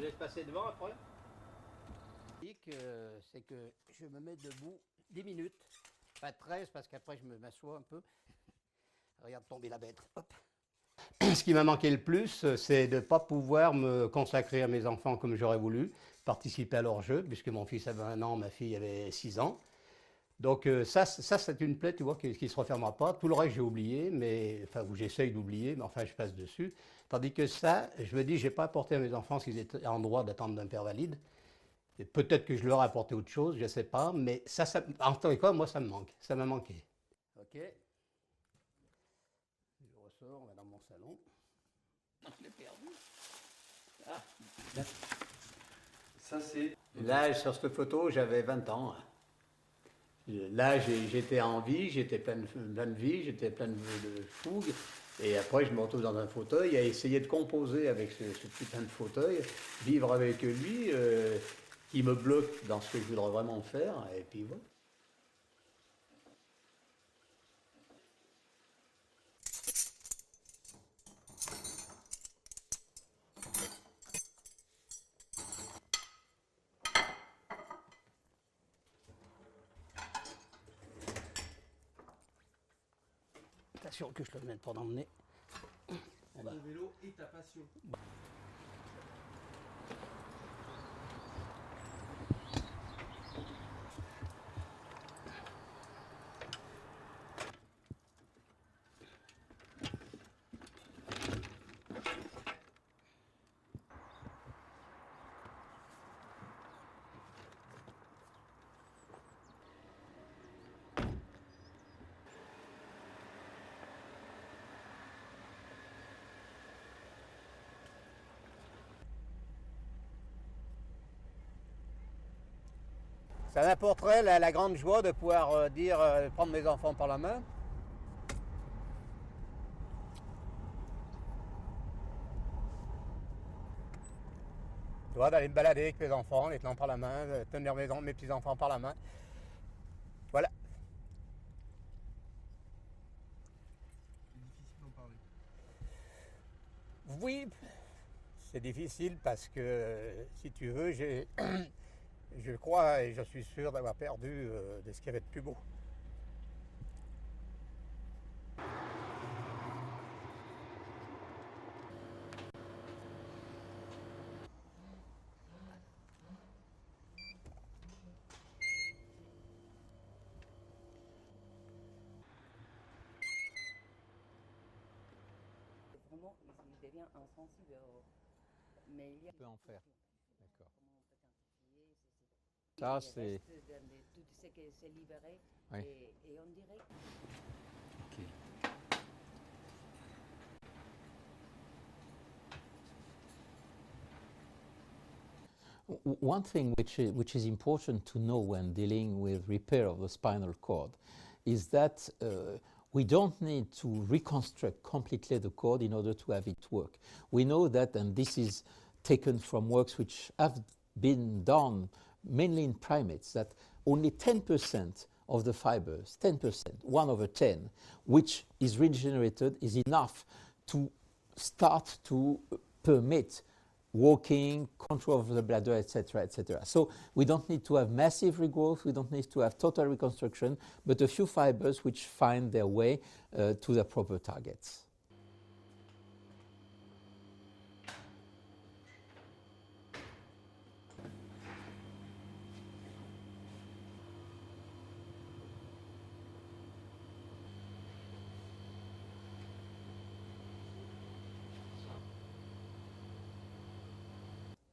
te laisse passer devant après. C'est que je me mets debout 10 minutes, pas 13 parce qu'après je m'assois un peu. Regarde tomber la bête. Hop. Ce qui m'a manqué le plus, c'est de ne pas pouvoir me consacrer à mes enfants comme j'aurais voulu, participer à leur jeu, puisque mon fils avait 1 an, ma fille avait 6 ans. Donc ça c'est une plaie, tu vois, qui ne se refermera pas. Tout le reste, j'ai oublié, mais enfin, j'essaye d'oublier, mais enfin, je passe dessus. Tandis que ça, je me dis, je n'ai pas apporté à mes enfants s'ils étaient en droit d'attendre d'un père valide. Et peut-être que je leur ai apporté autre chose, je ne sais pas, mais ça, en tout cas, moi, ça me manque. Ça m'a manqué. Ok. Je ressors, on va dans mon salon. Je l'ai perdu. Ah. Ça, c'est... Là, sur cette photo, j'avais 20 ans. Là, j'étais en vie, j'étais plein de vie, j'étais plein de fougue. Et après, je me retrouve dans un fauteuil à essayer de composer avec ce putain de fauteuil, vivre avec lui, qui me bloque dans ce que je voudrais vraiment faire. Et puis voilà. Attention que je le mette pas dans le nez. Le vélo est ta passion. Ça m'apporterait la grande joie de pouvoir prendre mes enfants par la main. Tu vois, d'aller me balader avec mes enfants, les tenant par la main, tenir mes petits-enfants par la main. Voilà. C'est difficile d'en parler. Oui, c'est difficile parce que, si tu veux, je crois et je suis sûr d'avoir perdu de ce qu'il y avait de plus beau. Vraiment, il devient insensible. Mais il y a... On peut en faire. D'accord. Comment on peut quantifier Ça, c'est... tout ce qui s'est libéré. Oui. Et on dirait... Okay. One thing which is important to know when dealing with repair of the spinal cord is that we don't need to reconstruct completely the cord in order to have it work. We know that, and this is taken from works which have been done mainly in primates, that only 10% of the fibers, 10%, 1/10, which is regenerated is enough to start to permit walking, control of the bladder, etc., etc. So we don't need to have massive regrowth, we don't need to have total reconstruction, but a few fibers which find their way to the proper targets.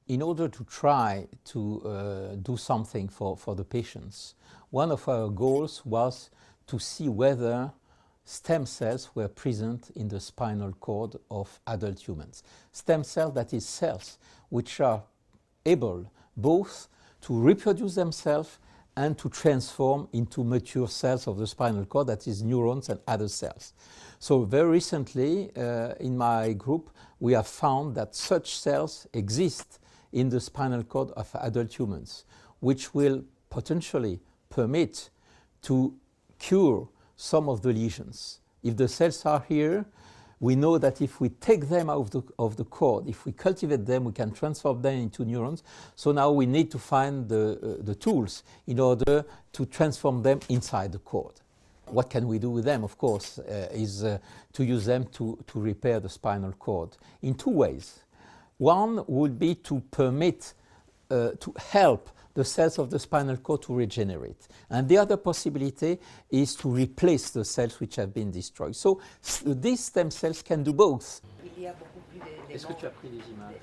In order to try to do something for the patients, one of our goals was to see whether stem cells were present in the spinal cord of adult humans. Stem cells, that is cells which are able both to reproduce themselves and to transform into mature cells of the spinal cord, that is neurons and other cells. So very recently in my group we have found that such cells exist in the spinal cord of adult humans, which will potentially permit to cure some of the lesions. If the cells are here, we know that if we take them out of the cord, if we cultivate them, we can transform them into neurons. So now we need to find the tools in order to transform them inside the cord. What can we do with them, of course, is to use them to repair the spinal cord in two ways. One would be to permit, to help the cells of the spinal cord to regenerate. And the other possibility is to replace the cells which have been destroyed. So these stem cells can do both. Il y a beaucoup plus de Est-ce que tu as pris des images?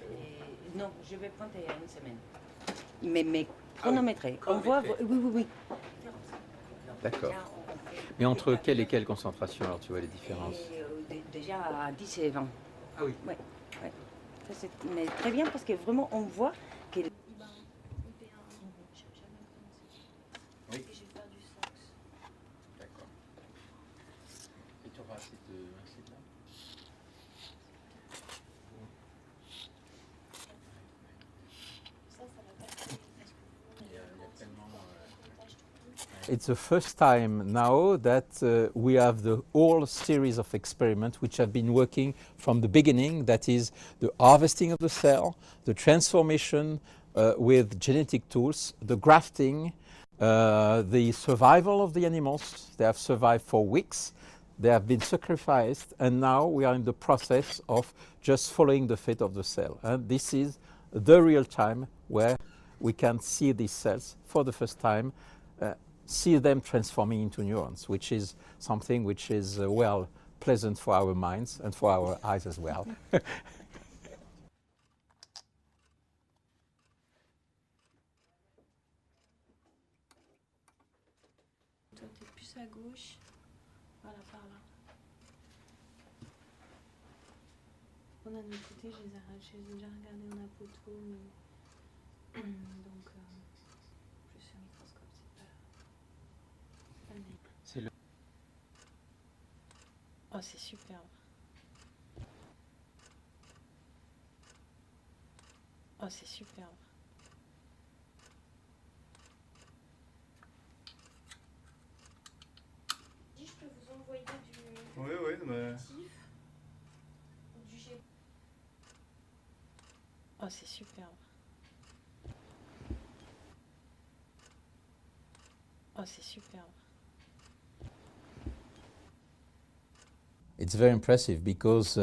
Non, je vais prendre il y a une semaine. Mais chronométré. On voit, oui. D'accord. Mais entre quelle et quelle concentration, alors tu vois les différences? Déjà à 10 et 20. Ah oui. Ouais. Ça, mais très bien parce que vraiment on voit que... Oui. Et je vais faire du sax. D'accord. Et tu auras assez de là? It's the first time now that we have the whole series of experiments which have been working from the beginning, that is the harvesting of the cell, the transformation with genetic tools, the grafting, the survival of the animals. They have survived for weeks, they have been sacrificed, and now we are in the process of just following the fate of the cell. And this is the real time where we can see these cells for the first time, see them transforming into neurons, which is something which is, well, pleasant for our minds and for our eyes as well. Toi, t'es plus à gauche. Voilà, par là. On a de l'autre côté, je les ai déjà regardés en apoto, mais... Donc, plus sur microscope, c'est pas le même. C'est le... Oh, c'est superbe. Oh, c'est superbe. Je peux vous envoyer du... Oui, mais... Du G... Oh, c'est superbe. Oh, c'est superbe. It's very impressive because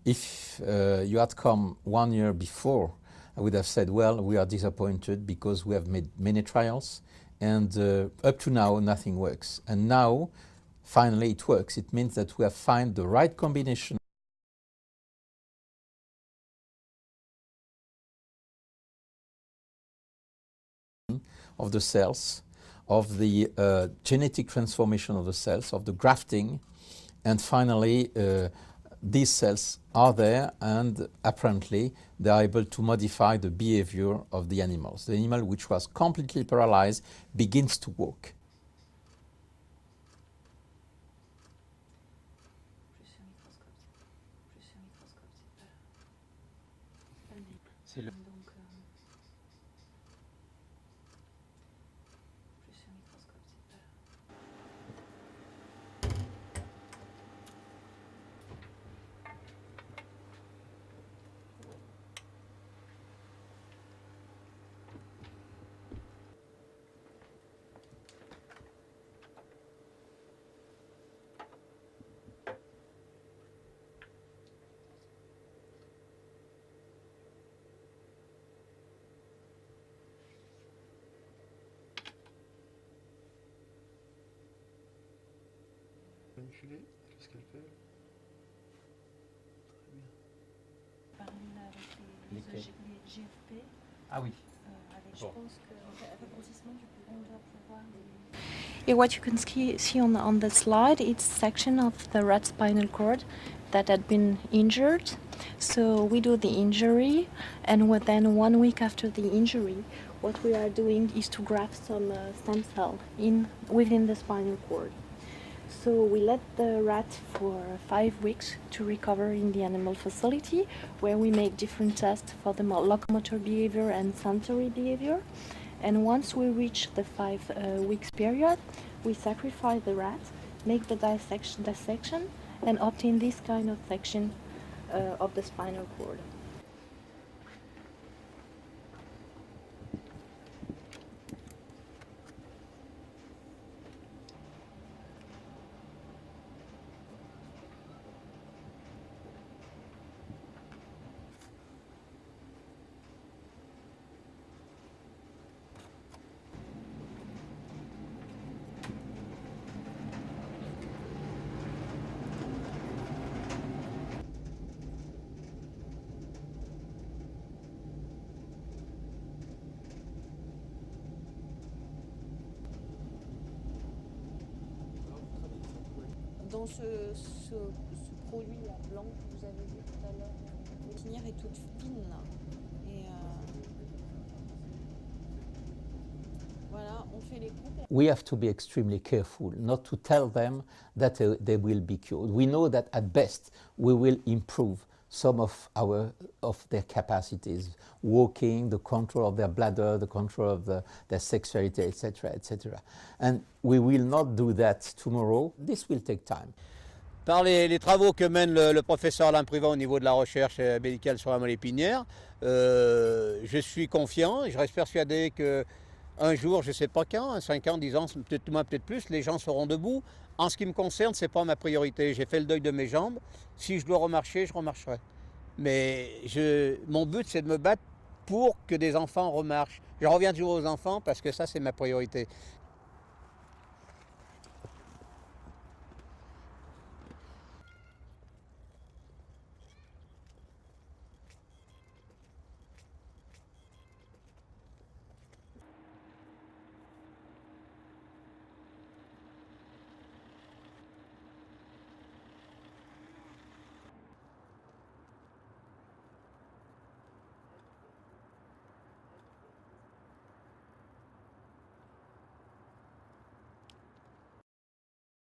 if you had come 1 year before, I would have said, well, we are disappointed because we have made many trials and up to now nothing works. And now, finally it works. It means that we have found the right combination of the cells, of the genetic transformation of the cells, of the grafting, and finally these cells are there and apparently they are able to modify the behavior of the animals. The animal which was completely paralyzed begins to walk. C'est le... Donc, plus sur microscope, c'est pas... Manipulé, qu'est-ce qu'elle fait? Parler là avec les GFP. Ah oui. Avec, Bon. je pense que on doit pouvoir Yeah, what you can see on the slide, it's section of the rat spinal cord that had been injured. So we do the injury, and then 1 week after the injury, what we are doing is to graft some stem cell within the spinal cord. So we let the rat for 5 weeks to recover in the animal facility, where we make different tests for the locomotor behavior and sensory behavior. And once we reach the 5 weeks period, we sacrifice the rat, make the dissection, and obtain this kind of section of the spinal cord. Dans ce produit là, blanc que vous avez vu tout à l'heure, la tinière est toute fine là. Et voilà, on fait les coupes. We have to be extremely careful not to tell them that they will be cured. We know that at best we will improve some of their capacities, walking, the control of their bladder, the control of their sexuality, etc., etc. And we will not do that tomorrow. This will take time. Par les travaux que mène le professeur Alain Privot au niveau de la recherche médicale sur la moelle épinière, je suis confiant et je reste persuadé qu'un jour, je ne sais pas quand, 5 ans, 10 ans, peut-être moins, peut-être plus, les gens seront debout. En ce qui me concerne, ce n'est pas ma priorité. J'ai fait le deuil de mes jambes. Si je dois remarcher, je remarcherai. Mais mon but, c'est de me battre pour que des enfants remarchent. Je reviens toujours aux enfants parce que ça, c'est ma priorité.